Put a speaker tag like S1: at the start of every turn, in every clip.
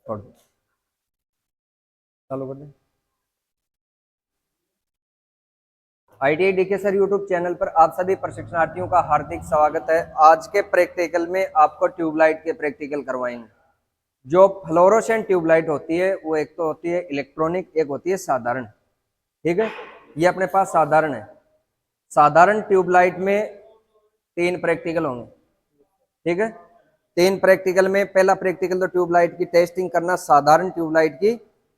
S1: छोड़ दो, चालू कर दें। ITI DK sir YouTube channel पर आप सभी प्रशिक्षणार्थियों का हार्दिक स्वागत है। आज के प्रैक्टिकल में आपको ट्यूबलाइट के प्रैक्टिकल करवाएंगे। जो फ्लोरोसेंट ट्यूबलाइट होती है वो एक तो होती है इलेक्ट्रॉनिक, एक होती है साधारण। ठीक है, ये अपने पास साधारण है। साधारण ट्यूबलाइट में 3 प्रैक्टिकल होंगे। ठीक है, 3 प्रैक्टिकल में पहला प्रैक्टिकल तो ट्यूबलाइट की टेस्टिंग करना, साधारण ट्यूबलाइट की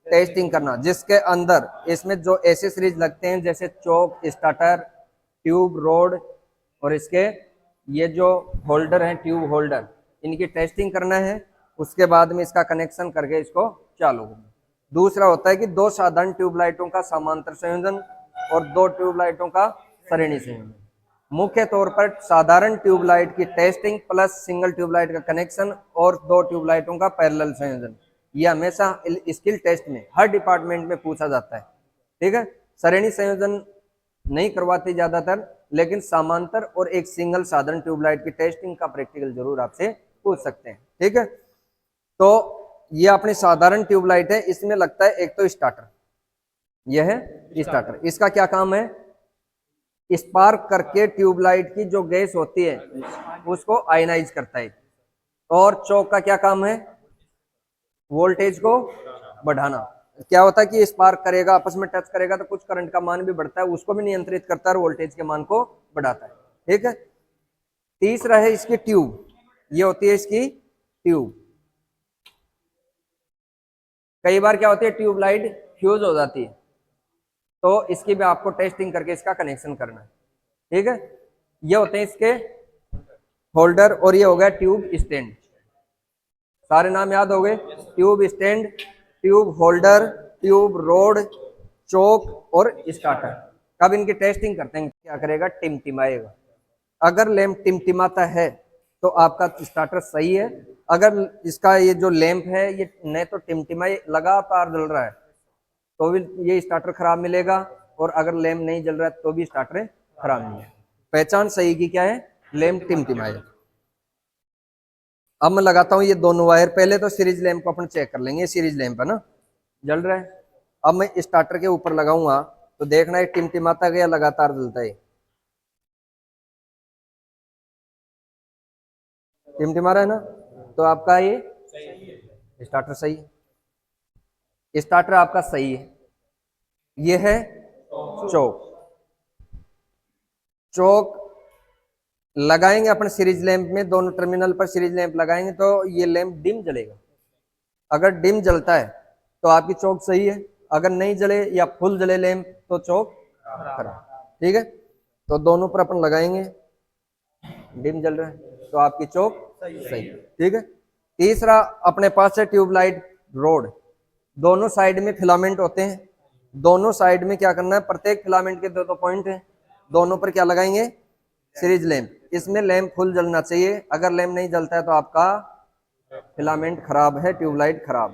S1: टेस्टिंग करना, जिसके अंदर इसमें जो एसेसरीज लगते हैं जैसे चोक, स्टार्टर, ट्यूब, रोड और इसके ये जो होल्डर हैं ट्यूब होल्डर, इनकी टेस्टिंग करना है। उसके बाद में इसका कनेक्शन करके इसको चालू करना। दूसरा होता है कि 2 साधारण ट्यूबलाइटों का समांतर संयोजन और 2 ट्यूबलाइटों का श्रेणी संयोजन। मुख्य तौर पर साधारण ट्यूबलाइट की टेस्टिंग प्लस सिंगल ट्यूबलाइट का कनेक्शन और 2 ट्यूबलाइटों का पैरेलल संयोजन, ये हमेशा स्किल टेस्ट में हर डिपार्टमेंट में पूछा जाता है। ठीक है, श्रेणी संयोजन नहीं करवाती ज्यादातर, लेकिन समांतर और एक सिंगल साधारण ट्यूबलाइट की टेस्टिंग का प्रैक्टिकल जरूर आपसे पूछ सकते हैं। ठीक है, तो ये अपनी साधारण ट्यूबलाइट है। इसमें लगता है एक तो स्टार्टर, यह है स्टार्टर। इसका क्या काम है? स्पार्क करके ट्यूबलाइट की जो गैस होती है उसको आयनाइज करता है। और चौक का क्या काम है? वोल्टेज को बढ़ाना। क्या होता है कि स्पार्क करेगा, आपस में टच करेगा तो कुछ करंट का मान भी बढ़ता है, उसको भी नियंत्रित करता है और वोल्टेज के मान को बढ़ाता है। ठीक है, तीसरा है इसकी ट्यूब, ये होती है इसकी ट्यूब। कई बार क्या होती है, ट्यूबलाइट फ्यूज हो जाती है, तो इसकी भी आपको टेस्टिंग करके इसका कनेक्शन करना है। ठीक है, ये होते हैं इसके होल्डर और ये हो गया ट्यूब स्टैंड। सारे नाम याद हो गए? Tube stand, tube holder, tube rod, choke और स्टार्टर। कब इनकी टेस्टिंग करते हैं? क्या करेगा? टिमटिमाएगा। अगर लैंप टिमटिमाता है तो आपका स्टार्टर सही है। अगर इसका ये जो लैंप है ये न तो टिमटिमाए, लगातार जल रहा है, तो भी ये स्टार्टर खराब मिलेगा, और अगर लैंप नहीं जल रहा है तो भी स्टार्टर खराब मिलेगा। पहचान सही की क्या है? लैंप टिमटिमाए। अब मैं लगाता हूं ये दोनों वायर। पहले तो सीरीज लैंप को अपन चेक कर लेंगे। सीरीज लैंप है ना, जल रहा है। अब मैं स्टार्टर के ऊपर लगाऊंगा तो देखना है टिमटिमाता गया, लगातार जलता है। टिमटिमा रहा है ना, तो आपका ये स्टार्टर सही है। स्टार्टर आपका सही है। ये है चौक। चौक लगाएंगे अपन सीरीज लैंप में, दोनों टर्मिनल पर सीरीज लैंप लगाएंगे तो ये लैंप डिम जलेगा। अगर डिम जलता है तो आपकी चौक सही है, अगर नहीं जले या फुल जले लैंप तो चौक खराब। ठीक है, तो दोनों पर अपन लगाएंगे। डिम जल रहा है तो आपकी चौक सही। ठीक है, तीसरा अपने पास है ट्यूबलाइट रोड। दोनों साइड में फिलामेंट होते हैं। दोनों साइड में क्या करना है? प्रत्येक फिलामेंट के 2 पॉइंट हैं, दोनों पर क्या लगाएंगे? Series lamp. इसमें लैंप फुल जलना चाहिए। अगर लैंप नहीं जलता है तो आपका फिलामेंट खराब है, ट्यूबलाइट खराब।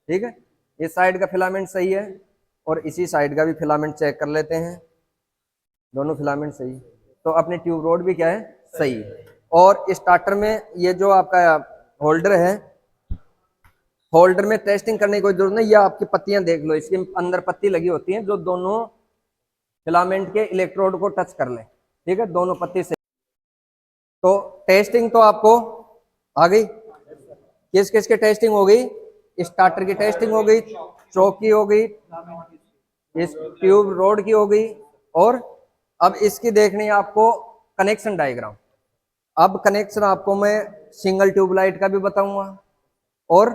S1: ठीक है, इस साइड का फिलामेंट सही है और इसी साइड का भी फिलामेंट चेक कर लेते हैं। दोनों फिलामेंट सही, तो अपने ट्यूब रोड भी क्या है? सही है। और स्टार्टर में ये जो आपका होल्डर है, होल्डर में टेस्टिंग करने की कोई जरूरत नहीं। ये आपकी पत्तियां देख लो, इसके अंदर पत्ती लगी होती है जो दोनों फिलामेंट के इलेक्ट्रोड को टच कर ले। ठीक है, दोनों पत्ती से। तो टेस्टिंग तो आपको आ गई। किस किस की टेस्टिंग हो गई? स्टार्टर की टेस्टिंग हो गई, चौक की हो गई, इस ट्यूब रोड की हो गई, और अब इसकी देखनी है आपको कनेक्शन डायग्राम। अब कनेक्शन आपको मैं सिंगल ट्यूबलाइट का भी बताऊंगा और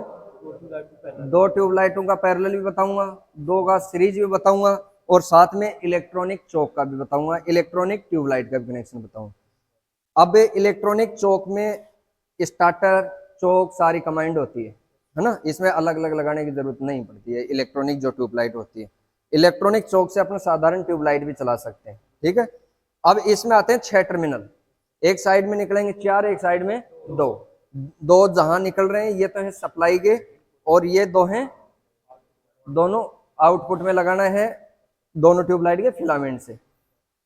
S1: 2 ट्यूबलाइटों का पैरेलल भी बताऊंगा, 2 का सीरीज भी बताऊंगा, और साथ में इलेक्ट्रॉनिक चौक का भी बताऊंगा, इलेक्ट्रॉनिक ट्यूबलाइट का भी कनेक्शन बताऊंगा। अब इलेक्ट्रॉनिक चौक में स्टार्टर, चौक सारी कमांड होती है ना, इसमें अलग अलग लगाने की जरूरत नहीं पड़ती है। इलेक्ट्रॉनिक जो ट्यूबलाइट होती है, इलेक्ट्रॉनिक चौक से अपना साधारण ट्यूबलाइट भी चला सकते हैं। ठीक है, अब इसमें आते हैं 6 टर्मिनल। एक साइड में निकलेंगे 4, एक साइड में 2। 2 जहां निकल रहे हैं ये तो है सप्लाई के, और ये 2 हैं दोनों आउटपुट में लगाना है दोनों ट्यूबलाइट के फिलामेंट से।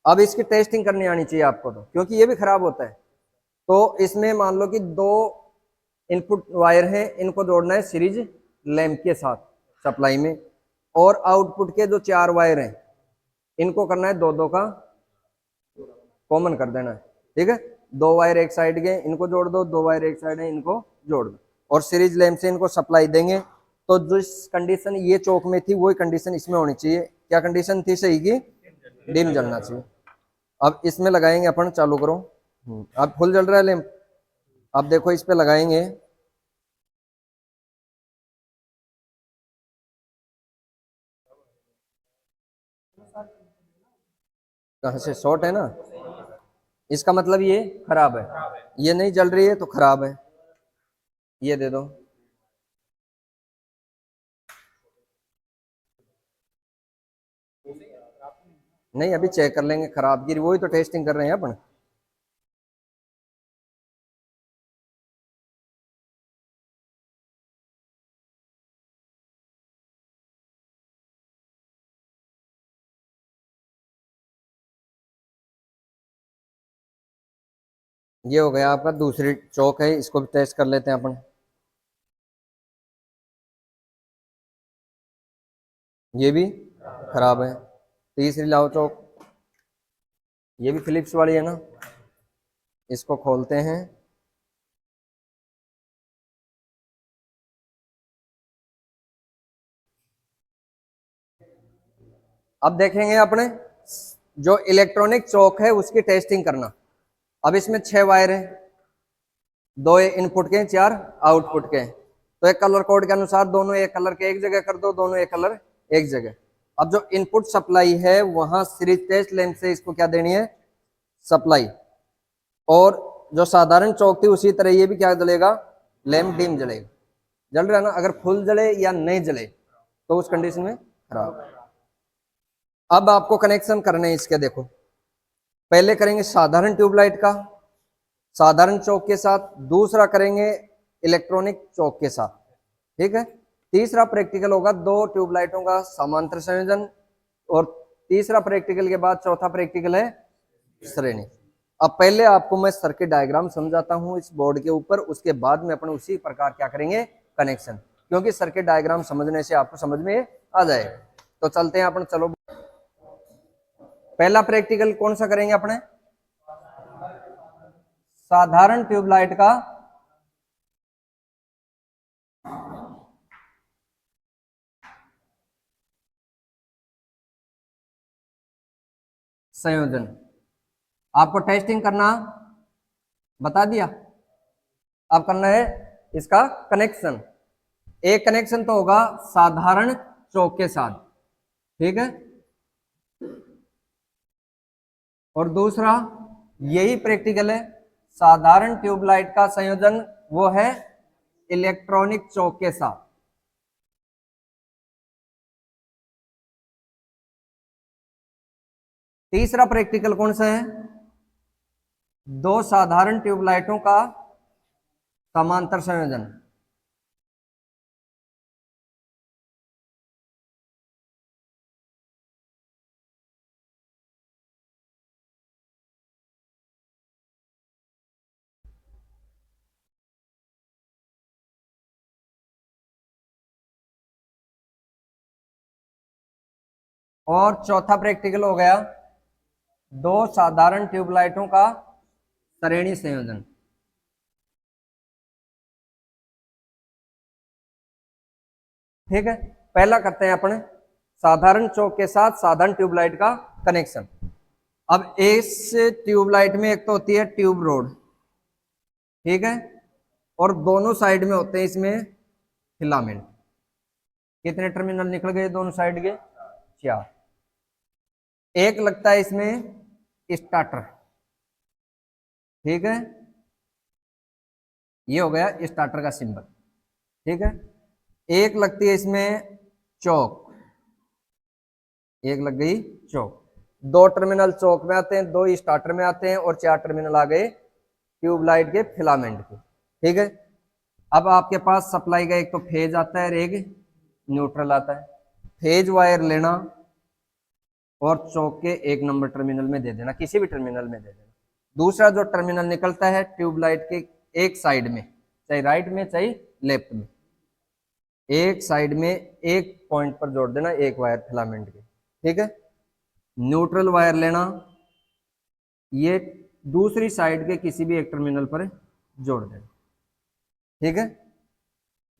S1: अब इसकी टेस्टिंग करनी आनी चाहिए आपको, तो क्योंकि ये भी खराब होता है। तो इसमें मान लो कि 2 इनपुट वायर हैं, इनको जोड़ना है सीरीज लैंप के साथ सप्लाई में, और आउटपुट के जो 4 वायर हैं इनको करना है 2-2 का कॉमन कर देना है, ठीक है। 2 वायर एक साइड के इनको जोड़ दो, 2 वायर एक साइड है इनको जोड़ दो, और सीरीज लैंप से इनको सप्लाई देंगे। तो जिस कंडीशन ये चौक में थी वही कंडीशन इसमें होनी चाहिए। क्या कंडीशन थी सही की? डिम जलना चाहिए। अब इसमें लगाएंगे अपन, चालू करो। अब फुल जल रहा है लैंप। अब देखो इस पे लगाएंगे, कहाँ से शॉर्ट है ना, इसका मतलब ये खराब है, ये नहीं जल रही है तो खराब है। ये दे दो। नहीं अभी चेक कर लेंगे खराब की, वही तो टेस्टिंग कर रहे हैं अपन। ये हो गया आपका दूसरी चौक है, इसको भी टेस्ट कर लेते हैं अपन। ये भी खराब है। तीसरी लाओ चौक, ये भी फिलिप्स वाली है ना, इसको खोलते हैं। अब देखेंगे अपने जो इलेक्ट्रॉनिक चौक है उसकी टेस्टिंग करना। अब इसमें 6 वायर है, 2 इनपुट के 4 आउटपुट के, तो एक कलर कोड के अनुसार दोनों एक कलर के एक जगह कर दो, दोनों एक कलर एक जगह। अब जो इनपुट सप्लाई है वहां सीरीज टेस्ट लैंप से इसको क्या देनी है? सप्लाई। और जो साधारण चौक थी उसी तरह ये भी क्या जलेगा? लैंप डिम जलेगा। जल रहा है ना, अगर फुल जले या नहीं जले तो उस कंडीशन में खराब। अब आपको कनेक्शन करने हैं इसके, देखो पहले करेंगे साधारण ट्यूबलाइट का साधारण चौक के साथ, दूसरा करेंगे इलेक्ट्रॉनिक चौक के साथ, ठीक है। तीसरा प्रैक्टिकल होगा 2 ट्यूबलाइटों का समांतर संयोजन, और तीसरा प्रैक्टिकल के बाद चौथा प्रैक्टिकल है श्रेणी। अब पहले आपको मैं सर्किट डायग्राम समझाता हूं इस बोर्ड के ऊपर, उसके बाद में अपन उसी प्रकार क्या करेंगे कनेक्शन, क्योंकि सर्किट डायग्राम समझने से आपको समझ में आ जाएगा। तो चलते हैं अपन, चलो पहला प्रैक्टिकल कौन सा करेंगे अपने? साधारण ट्यूबलाइट का संयोजन। आपको टेस्टिंग करना बता दिया, अब करना है इसका कनेक्शन। एक कनेक्शन तो होगा साधारण चौक के साथ, ठीक है, और दूसरा यही प्रैक्टिकल है साधारण ट्यूबलाइट का संयोजन, वो है इलेक्ट्रॉनिक चौक के साथ। तीसरा प्रैक्टिकल कौन सा है? 2 साधारण ट्यूबलाइटों का समांतर संयोजन। और चौथा प्रैक्टिकल हो गया 2 साधारण ट्यूबलाइटों का श्रेणी संयोजन। ठीक है, पहला करते हैं अपने साधारण चौक के साथ साधारण ट्यूबलाइट का कनेक्शन। अब इस ट्यूबलाइट में एक तो होती है ट्यूब रोड, ठीक है, और दोनों साइड में होते हैं इसमें फिलामेंट। कितने टर्मिनल निकल गए दोनों साइड के? 4। एक लगता है इसमें स्टार्टर, ठीक है, ये हो गया स्टार्टर का सिंबल, ठीक है। एक लगती है इसमें चौक, एक लग गई चौक। 2 टर्मिनल चौक में आते हैं, 2 स्टार्टर में आते हैं, और 4 टर्मिनल आ गए ट्यूबलाइट के फिलामेंट के, ठीक है। अब आपके पास सप्लाई का एक तो फेज आता है और एक न्यूट्रल आता है। फेज वायर लेना और चौक के 1 नंबर टर्मिनल में दे देना, किसी भी टर्मिनल में दे देना। दूसरा जो टर्मिनल निकलता है ट्यूबलाइट के एक साइड में, चाहे राइट में चाहे लेफ्ट में, एक साइड में एक पॉइंट पर जोड़ देना एक वायर फिलामेंट के, ठीक है। न्यूट्रल वायर लेना, ये दूसरी साइड के किसी भी एक टर्मिनल पर जोड़ देना, ठीक है।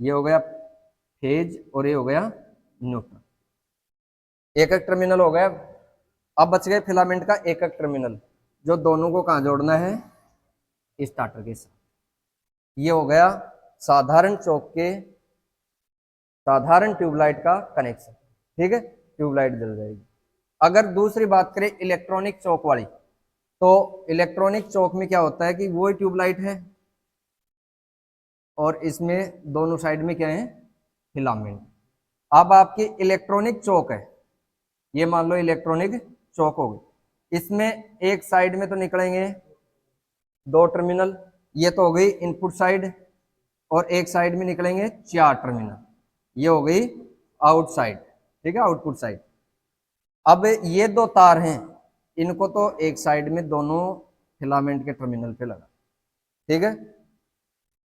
S1: ये हो गया फेज और ये हो गया न्यूट्रल। एक एक टर्मिनल हो गया। अब बच गए फिलामेंट का एक एक टर्मिनल, जो दोनों को कहां जोड़ना है, स्टार्टर के साथ। ये हो गया साधारण चौक के साधारण ट्यूबलाइट का कनेक्शन, ठीक है। ट्यूबलाइट जल जाएगी। अगर दूसरी बात करें इलेक्ट्रॉनिक चौक वाली, तो इलेक्ट्रॉनिक चौक में क्या होता है कि वो ट्यूबलाइट है और इसमें दोनों साइड में क्या है, फिलामेंट। अब आपकी इलेक्ट्रॉनिक चौक है, ये मान लो इलेक्ट्रॉनिक चौक होगी, इसमें एक साइड में तो निकलेंगे दो टर्मिनल, ये तो हो गई इनपुट साइड, और एक साइड में निकलेंगे चार टर्मिनल, ये हो गई आउटसाइड, ठीक है, आउटपुट साइड। अब ये दो तार हैं, इनको तो एक साइड में दोनों फिलामेंट के टर्मिनल पे लगा, ठीक है।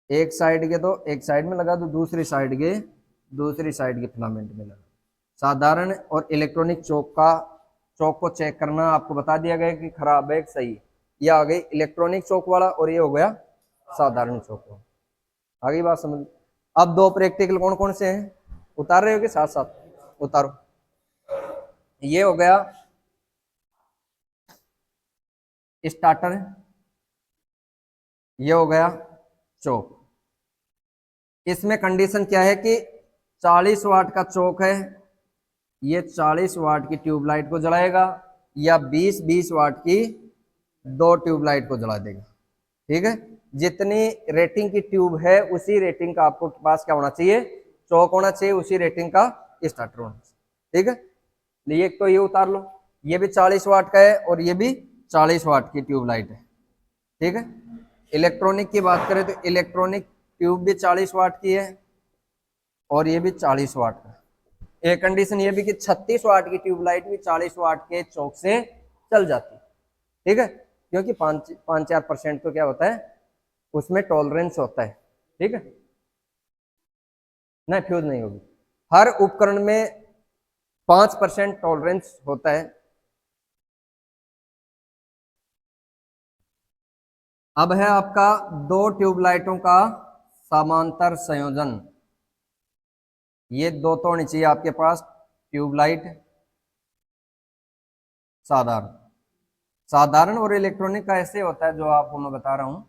S1: एक साइड के तो एक साइड में लगा, तो दूसरी साइड के फिलामेंट में लगा। साधारण और इलेक्ट्रॉनिक चौक को चेक करना आपको बता दिया गया कि खराब है सही। ये आ गई इलेक्ट्रॉनिक चौक वाला और ये हो गया साधारण चौक वाला। आगे बात समझ। अब दो प्रैक्टिकल कौन कौन से हैं, उतार रहे हो कि साथ साथ उतारो। ये हो गया स्टार्टर, ये हो गया चौक। इसमें कंडीशन क्या है कि 40 वाट का चौक है, ये 40 वाट की ट्यूबलाइट को जलाएगा, या 20 वाट की दो ट्यूबलाइट को जला देगा, ठीक है। जितनी रेटिंग की ट्यूब है उसी रेटिंग का आपको पास क्या होना चाहिए, चौक होना चाहिए, उसी रेटिंग का स्टार्टर होना चाहिए, ठीक है। ये तो ये उतार लो, ये भी 40 वाट का है और ये भी 40 वाट की ट्यूबलाइट है, ठीक है। इलेक्ट्रॉनिक की बात करें तो इलेक्ट्रॉनिक ट्यूब भी 40 वाट की है और ये भी 40 वाट का। एक कंडीशन ये भी कि 36 वाट की ट्यूबलाइट भी 40 वाट के चौक से चल जाती है, ठीक है, क्योंकि 5-4% तो क्या होता है उसमें टॉलरेंस होता है, ठीक है ना, फ्यूज नहीं होगी। हर उपकरण में 5% टॉलरेंस होता है। अब है आपका दो ट्यूबलाइटों का समांतर संयोजन। ये दो तो होनी चाहिए आपके पास ट्यूबलाइट, साधारण और इलेक्ट्रॉनिक का ऐसे होता है जो आपको मैं बता रहा हूं।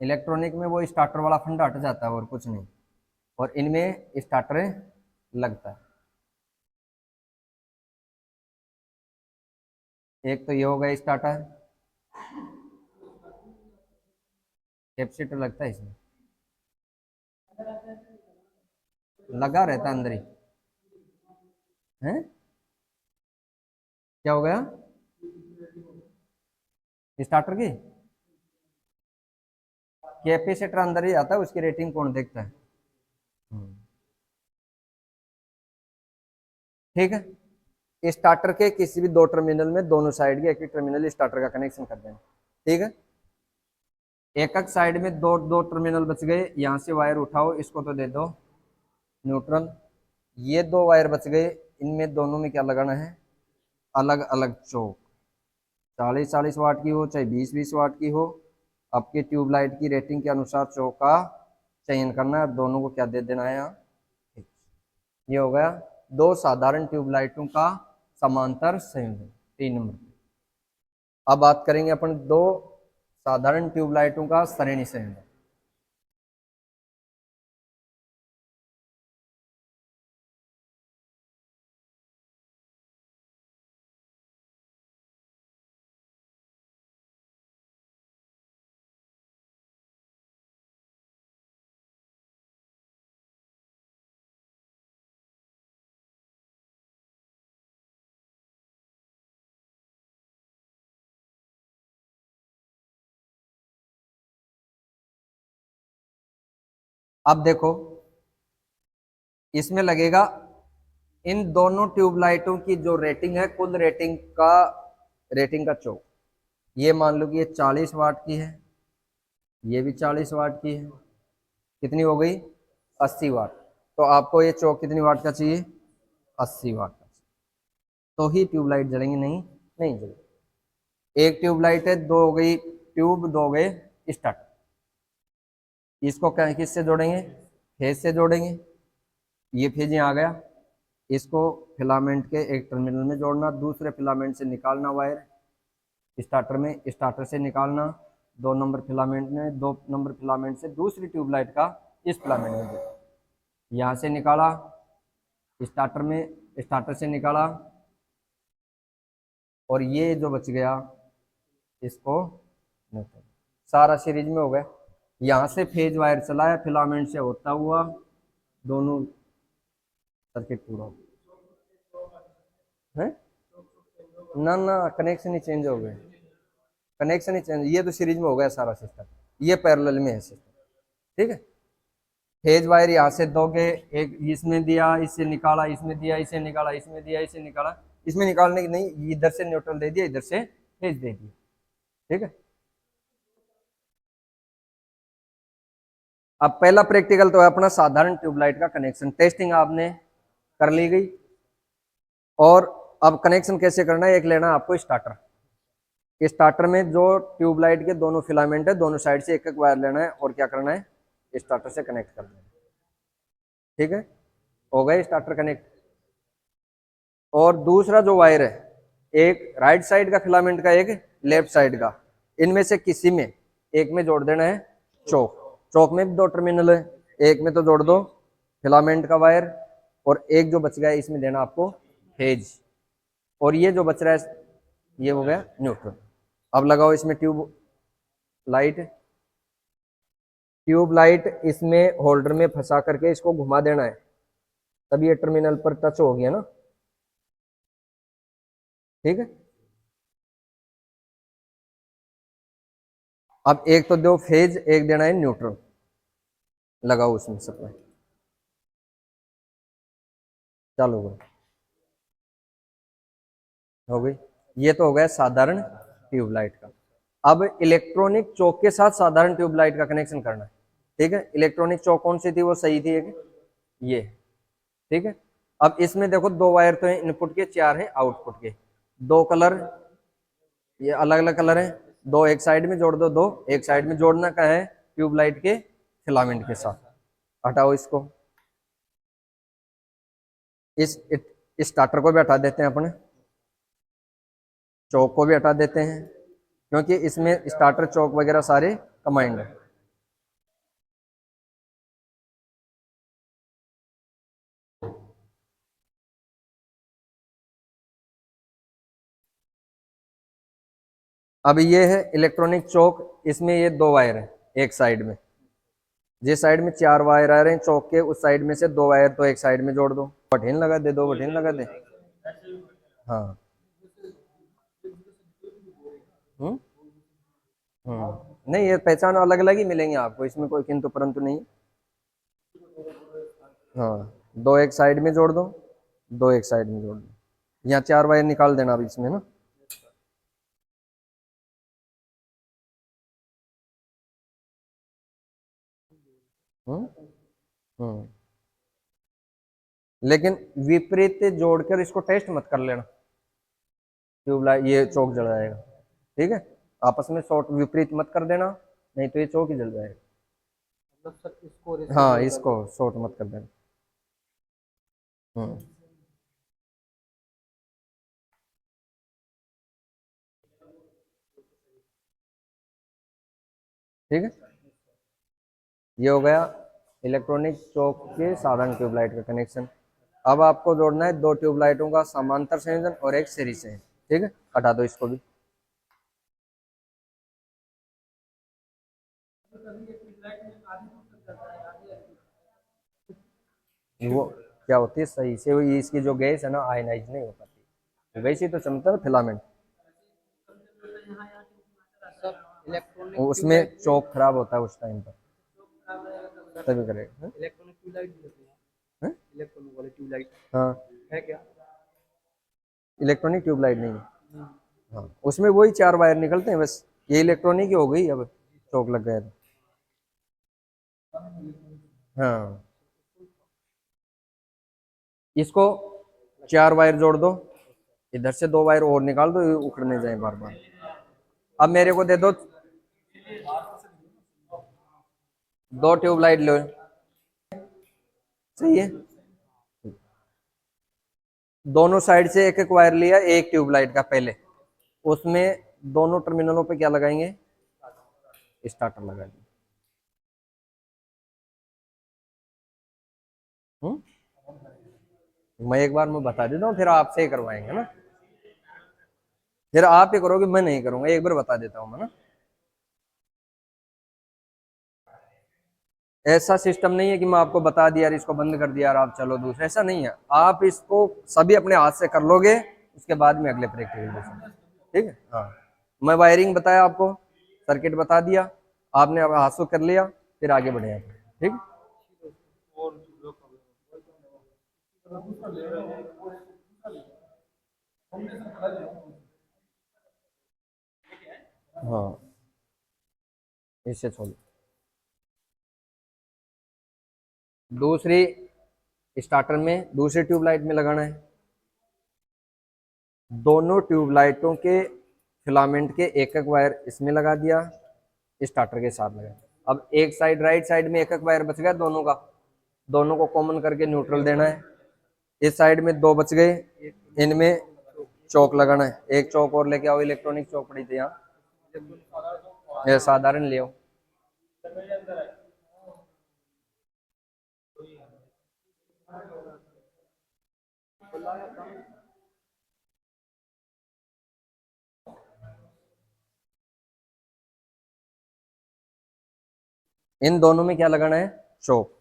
S1: इलेक्ट्रॉनिक में वो स्टार्टर वाला फंडा हट जाता है और कुछ नहीं, और इनमें स्टार्टर लगता है। एक तो ये हो गया स्टार्टर, कैपेसिटर लगता है इसमें, लगा रहता है अंदर ही है। क्या हो गया स्टार्टर की कैपेसिटर अंदर ही आता है, उसकी रेटिंग कौन देखता है, ठीक है। स्टार्टर के किसी भी दो टर्मिनल में दोनों साइड के एक एक टर्मिनल स्टार्टर का कनेक्शन कर देना, ठीक है। एक एक साइड में दो दो टर्मिनल बच गए, यहां से वायर उठाओ, इसको तो दे दो न्यूट्रल। ये दो वायर बच गए, इनमें दोनों में क्या लगाना है, अलग अलग चौक, 40-40 वाट की हो चाहे 20-20 वाट की हो, आपके ट्यूबलाइट की रेटिंग के अनुसार चौक का चयन करना है, दोनों को क्या दे देना है यहाँ। ये हो गया दो साधारण ट्यूबलाइटों का समांतर संयोजन, 3 नंबर। अब बात करेंगे अपन दो साधारण ट्यूबलाइटों का श्रेणी संयोजन। अब देखो इसमें लगेगा इन दोनों ट्यूबलाइटों की जो रेटिंग है, कुल रेटिंग का चौक, ये मान लो कि ये 40 वाट की है, ये भी 40 वाट की है, कितनी हो गई 80 वाट। तो आपको ये चौक कितनी वाट का चाहिए? 80 वाट का। तो ही ट्यूबलाइट जलेंगी, नहीं नहीं जलेगी। एक ट्यूबलाइट है, दो हो गई ट्यूब, दो हो गए स्टार्टर। इसको किससे जोड़ेंगे? फेज से जोड़ेंगे। ये फेज यहाँ आ गया, इसको फिलामेंट के एक टर्मिनल में जोड़ना, दूसरे फिलामेंट से निकालना वायर स्टार्टर में, स्टार्टर से निकालना 2 नंबर फिलामेंट में, 2 नंबर फिलामेंट से दूसरी ट्यूबलाइट का इस फिलामेंट में जोड़ना। यहाँ से निकाला स्टार्टर में, स्टार्टर से निकाला, और ये जो बच गया इसको न्यूट्रल। सारा सीरीज में हो गया। यहाँ से फेज वायर चलाया फिलामेंट से होता हुआ, दोनों सर्किट पूरा हो है ना। ना कनेक्शन ही चेंज हो गए, कनेक्शन ही चेंज। ये तो सीरीज में हो गया सारा सिस्टम, ये पैरेलल में है सिस्टम। ठीक है, फेज वायर यहाँ से दोगे, एक इसमें दिया, इससे निकाला, इसमें दिया, इसे निकाला, इसमें दिया, इसे निकाला, इसमें निकालने की नहीं, इधर से न्यूट्रल दे दिया, इधर से फेज दे दिया। ठीक है, अब पहला प्रैक्टिकल तो है अपना साधारण ट्यूबलाइट का कनेक्शन। टेस्टिंग आपने कर ली गई, और अब कनेक्शन कैसे करना है? एक लेना है आपको स्टार्टर। स्टार्टर में जो ट्यूबलाइट के दोनों फिलामेंट है, दोनों साइड से एक एक वायर लेना है, और क्या करना है? स्टार्टर से कनेक्ट करना है। ठीक है, हो गए स्टार्टर कनेक्ट। और दूसरा जो वायर है, एक राइट साइड का फिलामेंट का, एक लेफ्ट साइड का, इनमें से किसी में एक में जोड़ देना है चौक। चौक में भी 2 टर्मिनल है, एक में तो जोड़ दो फिलामेंट का वायर, और एक जो बच गया है इसमें देना आपको फेज, और ये जो बच रहा है ये हो गया न्यूट्रल। अब लगाओ इसमें ट्यूब लाइट। ट्यूब लाइट इसमें होल्डर में फंसा करके इसको घुमा देना है, तब ये टर्मिनल पर टच हो गया ना। ठीक है, अब एक तो दो फेज, एक देना है न्यूट्रल। लगाओ उसमें सप्लाई, चालू हो गई। ये तो हो गया साधारण ट्यूबलाइट का। अब इलेक्ट्रॉनिक चौक के साथ साधारण ट्यूबलाइट का कनेक्शन करना है। ठीक है, इलेक्ट्रॉनिक चौक कौन सी थी? वो सही थी एक ये। ठीक है, अब इसमें देखो 2 वायर तो है इनपुट के, 4 है आउटपुट के। 2 कलर, ये अलग अलग कलर है। दो एक साइड में जोड़ दो, दो एक साइड में जोड़ना का है ट्यूबलाइट के फिलामेंट के साथ। हटाओ इसको, इस स्टार्टर को भी हटा देते हैं अपने, चौक को भी हटा देते हैं, क्योंकि इसमें स्टार्टर चौक वगैरह सारे कंबाइंड है। अब ये है इलेक्ट्रॉनिक चौक, इसमें ये 2 वायर है एक साइड में, जिस साइड में 4 वायर आ रहे हैं चौक के, उस साइड में से 2 वायर तो एक साइड में जोड़ दो, बटन लगा दे, 2 बटन लगा दे। हाँ, हम्म नहीं, ये पहचान अलग अलग ही मिलेंगे आपको, इसमें कोई किंतु परंतु नहीं। हाँ, दो एक साइड में जोड़ दो, दो एक साइड में जोड़ दो। यहाँ 4 वायर निकाल देना अब इसमें ना। हम्म हम्म लेकिन विपरीत जोड़कर इसको टेस्ट मत कर लेना, ट्यूबलाइट ये चौक जल जाएगा। ठीक है, आपस में शॉर्ट विपरीत मत कर देना, नहीं तो ये चौक ही जल जाएगा। मतलब सर इसको हाँ, इसको शॉर्ट मत कर देना। हम्म ठीक है, ये हो गया इलेक्ट्रॉनिक चौक के साधारण ट्यूबलाइट का कनेक्शन। अब आपको जोड़ना है 2 ट्यूबलाइटों का समांतर संयोजन और एक सीरीज संयोजन। ठीक है, हटा दो इसको भी। वो क्या होती है सही से, वो इसकी जो गैस है ना आयनाइज नहीं हो पाती, वैसे तो चमकता है फिलामेंट, उसमें चौक खराब होता है उस टाइम पर, तभी करेगा। इलेक्ट्रॉनिक ट्यूबलाइट हाँ है क्या? इलेक्ट्रॉनिक ट्यूबलाइट नहीं है। हाँ, उसमें वही 4 वायर निकलते हैं बस, ये इलेक्ट्रॉनिक ही हो गई। अब चौक लग गया तो हाँ, इसको 4 वायर जोड़ दो, इधर से 2 वायर और निकाल दो, ये उखड़ने जाए बार बार। अब मेरे को दे दो 2 ट्यूबलाइट लो, सही है। दोनों साइड से एक एक वायर लिया, एक ट्यूबलाइट का पहले, उसमें दोनों टर्मिनलों पे क्या लगाएंगे, स्टार्टर लगाएंगे। मैं एक बार मैं बता देता हूँ, फिर आपसे ही करवाएंगे ना, फिर आप ही करोगे, मैं नहीं करूंगा, एक बार बता देता हूँ मैं ना। ऐसा सिस्टम नहीं है कि मैं आपको बता दिया यार इसको बंद कर दिया और आप चलो दूसरे, ऐसा नहीं है। आप इसको सभी अपने हाथ से कर लोगे, उसके बाद में अगले प्रैक्टिकल में, ठीक है। हाँ, मैं वायरिंग बताया आपको, सर्किट बता दिया, आपने अब हाथ से कर लिया, फिर आगे बढ़े आप, ठीक। हाँ, इससे छोड़, दूसरी स्टार्टर में दूसरी ट्यूबलाइट में लगाना है। दोनों ट्यूबलाइटों के फिलामेंट के एक एक वायर इसमें लगा दिया, स्टार्टर के साथ लगा। अब एक साइड राइट साइड में एक एक वायर बच गया दोनों का, दोनों को कॉमन करके न्यूट्रल देना है। इस साइड में 2 बच गए, इनमें चौक लगाना है। एक चौक और लेके आओ, इलेक्ट्रॉनिक चौक पड़ी थी यहाँ, ये साधारण ले आओ। इन दोनों में क्या लगाना है, चौक,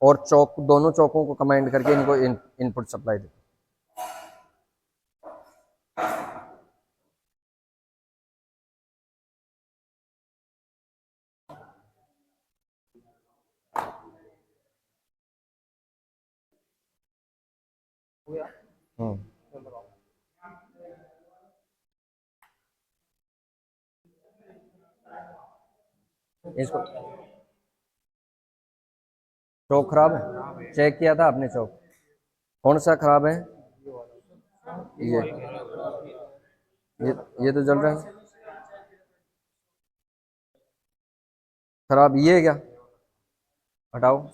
S1: और चौक, दोनों चौकों को कमांड करके इनको इनपुट सप्लाई दे। हम्म, इसको, चौक खराब है, चेक किया था आपने चौक, कौन सा खराब है, ये ये तो जल रहा है, खराब ये है क्या, हटाओ।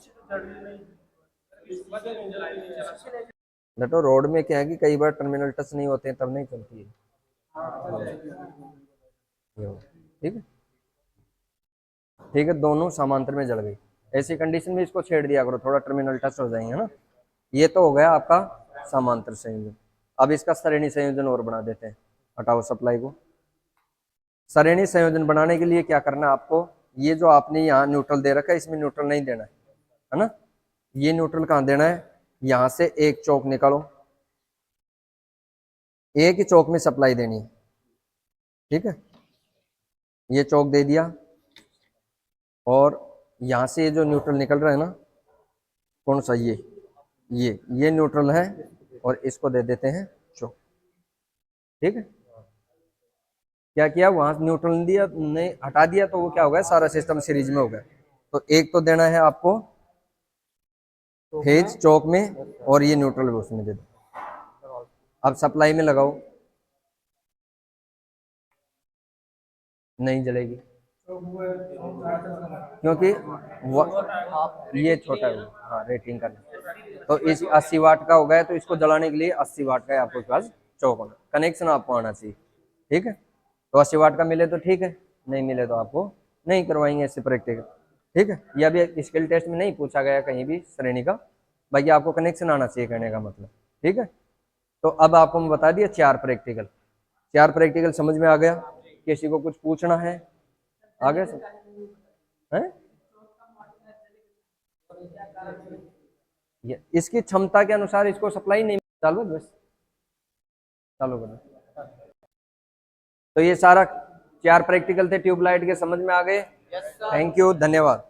S1: तो रोड में क्या है कि कई बार टर्मिनल टच नहीं होते हैं, तब नहीं चलती है, ठीक है, ठीक है। दोनों समांतर में जल गई, ऐसी कंडीशन में इसको छेड़ दिया करो, थोड़ा टर्मिनल टच हो जाएंगे ना। ये तो हो गया आपका समांतर संयोजन। अब इसका श्रेणी संयोजन और बना देते हैं, हटाओ सप्लाई को। श्रेणी संयोजन बनाने के लिए क्या करना है आपको, ये जो आपने यहाँ न्यूट्रल दे रखा है, इसमें न्यूट्रल नहीं देना है ना। ये न्यूट्रल कहाँ देना है, यहाँ से एक चौक निकालो, एक ही चौक में सप्लाई देनी है, ठीक है। ये चौक दे दिया, और यहाँ से ये जो न्यूट्रल निकल रहा है ना, कौन सा, ये न्यूट्रल है, और इसको दे देते हैं चौक, ठीक है। क्या किया, वहां न्यूट्रल नहीं दिया, नहीं हटा दिया, तो वो क्या हो गया, सारा सिस्टम सीरीज में हो गया। तो एक तो देना है आपको फेज चौक में, और ये न्यूट्रल उसमें दे दो। अब सप्लाई में लगाओ, नहीं जलेगी, क्योंकि ये छोटा है, हाँ रेटिंग का। तो इस 80 वाट का हो गया, तो इसको जलाने के लिए 80 वाट का आपके पास चौक होना, कनेक्शन आपको आना चाहिए, ठीक है। तो 80 वाट का मिले तो ठीक है, नहीं मिले तो आपको नहीं करवाएंगे ऐसे प्रैक्टिकल, ठीक है। यह भी स्किल टेस्ट में नहीं पूछा गया कहीं भी श्रेणी का, बाकी आपको कनेक्शन आना चाहिए कहने का मतलब, ठीक है। तो अब आपको मैं बता दिया 4 प्रैक्टिकल, 4 प्रैक्टिकल समझ में आ गया। किसी को कुछ पूछना है आगे से है, इसकी क्षमता के अनुसार इसको सप्लाई नहीं चालू, बस चालू करो। तो ये सारा 4 प्रैक्टिकल थे ट्यूबलाइट के, समझ में आ गए। थैंक यू, धन्यवाद।